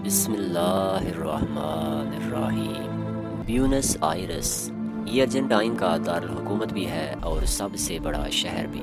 بسم اللہ الرحمن الرحیم۔ بیونس آئرس یہ ارجنٹائن کا دارالحکومت بھی ہے اور سب سے بڑا شہر بھی۔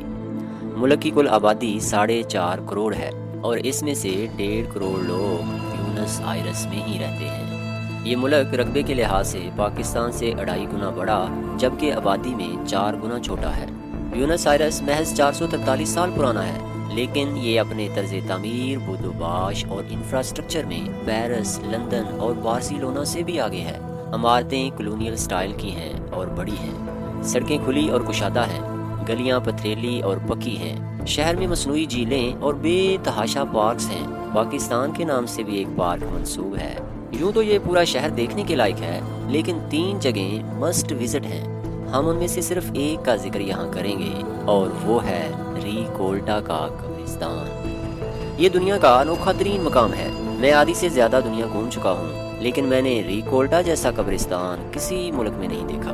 ملک کی کل آبادی 4.5 کروڑ ہے اور اس میں سے 1.5 کروڑ لوگ بیونس آئرس میں ہی رہتے ہیں۔ یہ ملک رقبے کے لحاظ سے پاکستان سے 2.5 گنا بڑا جبکہ آبادی میں 4 گنا چھوٹا ہے۔ بیونس آئرس محض 443 سال پرانا ہے، لیکن یہ اپنے طرز تعمیر، بود و باش اور انفراسٹرکچر میں پیرس، لندن اور بارسلونا سے بھی آگے ہے۔ عمارتیں کلونیل سٹائل کی ہیں اور بڑی ہیں، سڑکیں کھلی اور کشادہ ہیں، گلیاں پتھریلی اور پکی ہیں، شہر میں مصنوعی جھیلیں اور بے تحاشا پارکس ہیں۔ پاکستان کے نام سے بھی ایک پارک منسوب ہے۔ یوں تو یہ پورا شہر دیکھنے کے لائق ہے، لیکن 3 جگہیں مسٹ وزٹ ہیں۔ ہم ان میں سے صرف ایک کا ذکر یہاں کریں گے اور وہ ہے ریکولٹا کا قبرستان۔ یہ دنیا کا انوکھا ترین مقام ہے۔ میں آدھی سے زیادہ دنیا گھوم چکا ہوں، لیکن میں نے ریکولٹا جیسا قبرستان کسی ملک میں نہیں دیکھا۔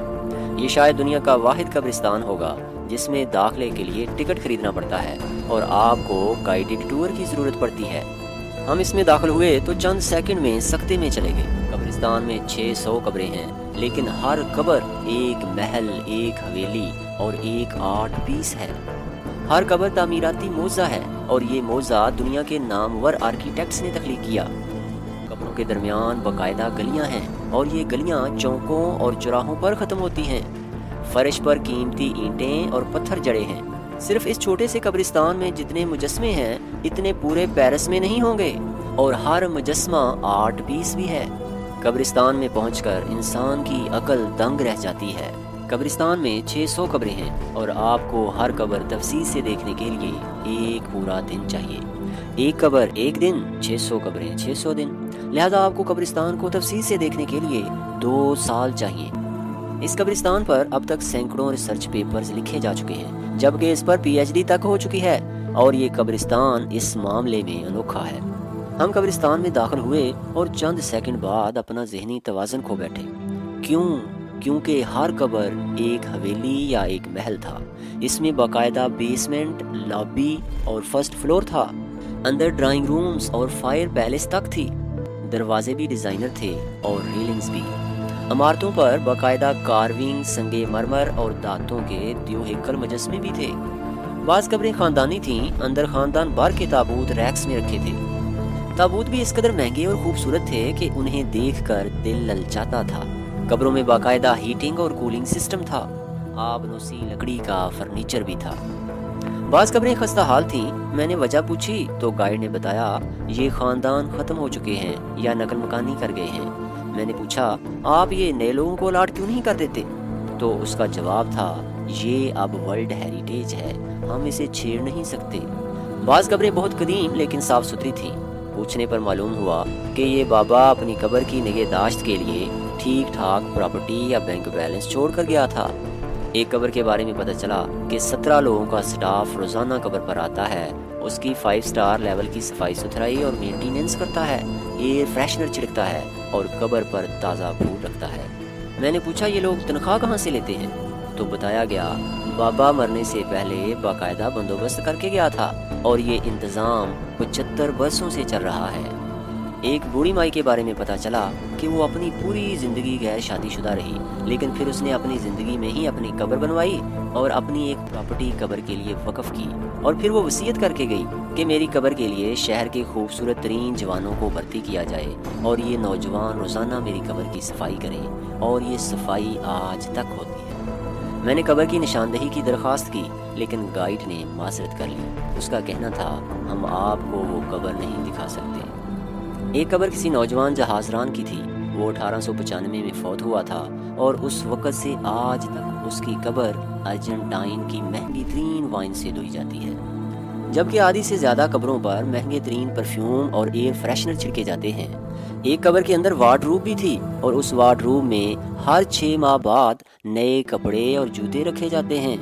یہ شاید دنیا کا واحد قبرستان ہوگا جس میں داخلے کے لیے ٹکٹ خریدنا پڑتا ہے اور آپ کو گائیڈڈ ٹور کی ضرورت پڑتی ہے۔ ہم اس میں داخل ہوئے تو چند سیکنڈ میں سکتے میں چلے گئے۔ قبرستان میں 600 قبریں ہیں، لیکن ہر قبر ایک محل، ایک حویلی اور ایک آرٹ پیس ہے۔ ہر قبر تعمیراتی موضع ہے اور یہ موضع دنیا کے نامور آرکیٹیکٹس نے تخلیق کیا۔ قبروں کے درمیان باقاعدہ گلیاں ہیں اور یہ گلیاں چوکوں اور چوراہوں پر ختم ہوتی ہیں۔ فرش پر قیمتی اینٹیں اور پتھر جڑے ہیں۔ صرف اس چھوٹے سے قبرستان میں جتنے مجسمے ہیں اتنے پورے پیرس میں نہیں ہوں گے، اور ہر مجسمہ آرٹ پیس بھی ہے۔ قبرستان میں پہنچ کر انسان کی عقل دنگ رہ جاتی ہے۔ قبرستان میں 600 قبریں ہیں اور آپ کو ہر قبر تفصیل سے دیکھنے کے لیے ایک پورا دن چاہیے۔ ایک قبر ایک دن، 600 قبریں 600 دن، لہذا آپ کو قبرستان کو تفصیل سے دیکھنے کے لیے 2 سال چاہیے۔ اس قبرستان پر اب تک سینکڑوں ریسرچ پیپرز لکھے جا چکے ہیں، جبکہ اس پر PhD تک ہو چکی ہے، اور یہ قبرستان اس معاملے میں انوکھا ہے۔ ہم قبرستان میں داخل ہوئے اور چند سیکنڈ بعد اپنا ذہنی توازن کھو بیٹھے۔ کیونکہ ہر قبر ایک حویلی یا ایک محل تھا۔ اس میں باقاعدہ بیسمنٹ، لابی اور فرسٹ فلور تھا۔ اندر ڈرائنگ رومز اور فائر پیلس تک تھی۔ دروازے بھی ڈیزائنر تھے اور ریلنگز بھی۔ عمارتوں پر باقاعدہ کارونگ، سنگ مرمر اور دانتوں کے دیو ہیکل مجسمے بھی تھے۔ بعض قبریں خاندانی تھیں، اندر خاندان بھر کے تابوت ریکس میں رکھے تھے۔ تابوت بھی اس قدر مہنگے اور خوبصورت تھے کہ انہیں دیکھ کر دل للچاتا تھا۔ قبروں میں باقاعدہ ہیٹنگ اور کولنگ سسٹم تھا۔ آب نوسی لکڑی کا فرنیچر بھی تھا۔ بعض قبریں خستہ حال تھیں۔ میں نے وجہ پوچھی تو گائیڈ نے بتایا یہ خاندان ختم ہو چکے ہیں یا نقل مکانی کر گئے ہیں۔ میں نے پوچھا آپ یہ نئے لوگوں کو الاٹ کیوں نہیں کر دیتے؟ تو اس کا جواب تھا یہ اب ورلڈ ہیریٹیج ہے، ہم اسے چھیڑ نہیں سکتے۔ بعض قبریں بہت قدیم لیکن صاف ستھری تھیں۔ پوچھنے پر معلوم ہوا کہ یہ بابا اپنی قبر کی نگہداشت کے لیے ٹھیک ٹھاک پراپرٹی یا بینک بیلنس چھوڑ کر گیا تھا۔ ایک قبر کے بارے میں پتہ چلا کہ 17 لوگوں کا سٹاف روزانہ قبر پر آتا ہے، اس کی 5 سٹار لیول کی صفائی ستھرائی اور مینٹیننس کرتا ہے، ایئر فریشنر چھڑکتا ہے اور قبر پر تازہ پھول رکھتا ہے۔ میں نے پوچھا یہ لوگ تنخواہ کہاں سے لیتے ہیں؟ تو بتایا گیا بابا مرنے سے پہلے باقاعدہ بندوبست کر کے گیا تھا اور یہ انتظام 75 برسوں سے چل رہا ہے۔ ایک بوڑھی مائی کے بارے میں پتہ چلا کہ وہ اپنی پوری زندگی غیر شادی شدہ رہی، لیکن پھر اس نے اپنی زندگی میں ہی اپنی قبر بنوائی اور اپنی ایک پراپرٹی قبر کے لیے وقف کی، اور پھر وہ وصیت کر کے گئی کہ میری قبر کے لیے شہر کے خوبصورت ترین جوانوں کو بھرتی کیا جائے اور یہ نوجوان روزانہ میری قبر کی صفائی کریں، اور یہ صفائی آج تک ہوتی ہے۔ میں نے قبر کی نشاندہی کی درخواست کی، لیکن گائیڈ نے معذرت کر لی۔ اس کا کہنا تھا ہم آپ کو وہ قبر نہیں دکھا سکتے۔ ایک قبر کسی نوجوان جہاز ران کی تھی۔ وہ 1895 میں فوت ہوا تھا اور اس وقت سے آج تک اس کی قبر ارجنٹائن کی مہنگی ترین وائن سے دھوئی جاتی ہے، جبکہ آدھی سے زیادہ قبروں پر مہنگے ترین پرفیوم اور ایئر فریشنر چھڑکے جاتے ہیں۔ ایک قبر کے اندر وارڈ روب بھی تھی اور اس وارڈ روب میں ہر 6 ماہ بعد نئے کپڑے اور جوتے رکھے جاتے ہیں۔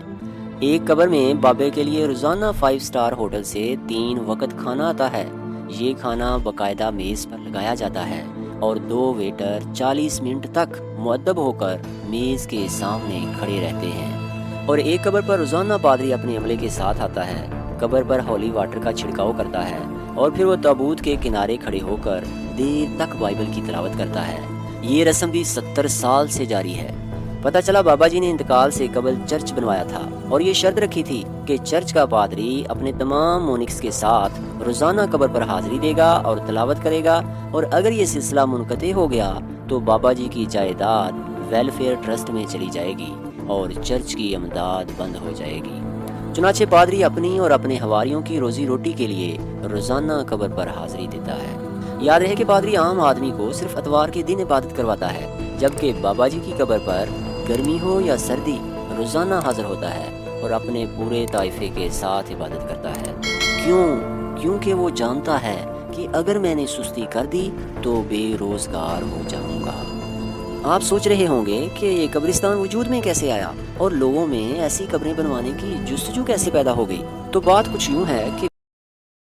ایک قبر میں بابے کے لیے روزانہ 5 سٹار ہوٹل سے 3 وقت کھانا آتا ہے۔ یہ کھانا باقاعدہ میز پر لگایا جاتا ہے اور 2 ویٹر 40 منٹ تک مؤدب ہو کر میز کے سامنے کھڑے رہتے ہیں۔ اور ایک قبر پر روزانہ پادری اپنے عملے کے ساتھ آتا ہے، قبر پر ہولی واٹر کا چھڑکاؤ کرتا ہے، اور پھر وہ تابوت کے کنارے کھڑے ہو کر دیر تک بائبل کی تلاوت کرتا ہے۔ یہ رسم بھی 70 سال سے جاری ہے۔ پتہ چلا بابا جی نے انتقال سے قبل چرچ بنوایا تھا اور یہ شرط رکھی تھی کہ چرچ کا پادری اپنے تمام مونکس کے ساتھ روزانہ قبر پر حاضری دے گا اور تلاوت کرے گا، اور اگر یہ سلسلہ منقطع ہو گیا تو بابا جی کی جائیداد ویلفیئر ٹرسٹ میں چلی جائے گی اور چرچ کی امداد بند ہو جائے گی۔ چنانچہ پادری اپنی اور اپنے حواریوں کی روزی روٹی کے لیے روزانہ قبر پر حاضری دیتا ہے۔ یاد رہے کہ پادری عام آدمی کو صرف اتوار کے دن عبادت کرواتا ہے، جبکہ بابا جی کی قبر پر گرمی ہو یا سردی روزانہ حاضر ہوتا ہے اور اپنے پورے طائفے کے ساتھ عبادت کرتا ہے۔ کیونکہ وہ جانتا ہے کہ اگر میں نے سستی کر دی تو بے روزگار ہو جاؤں گا۔ آپ سوچ رہے ہوں گے کہ یہ قبرستان وجود میں کیسے آیا اور لوگوں میں ایسی قبریں بنوانے کی جستجو کیسے پیدا ہو گئی؟ تو بات کچھ یوں ہے کہ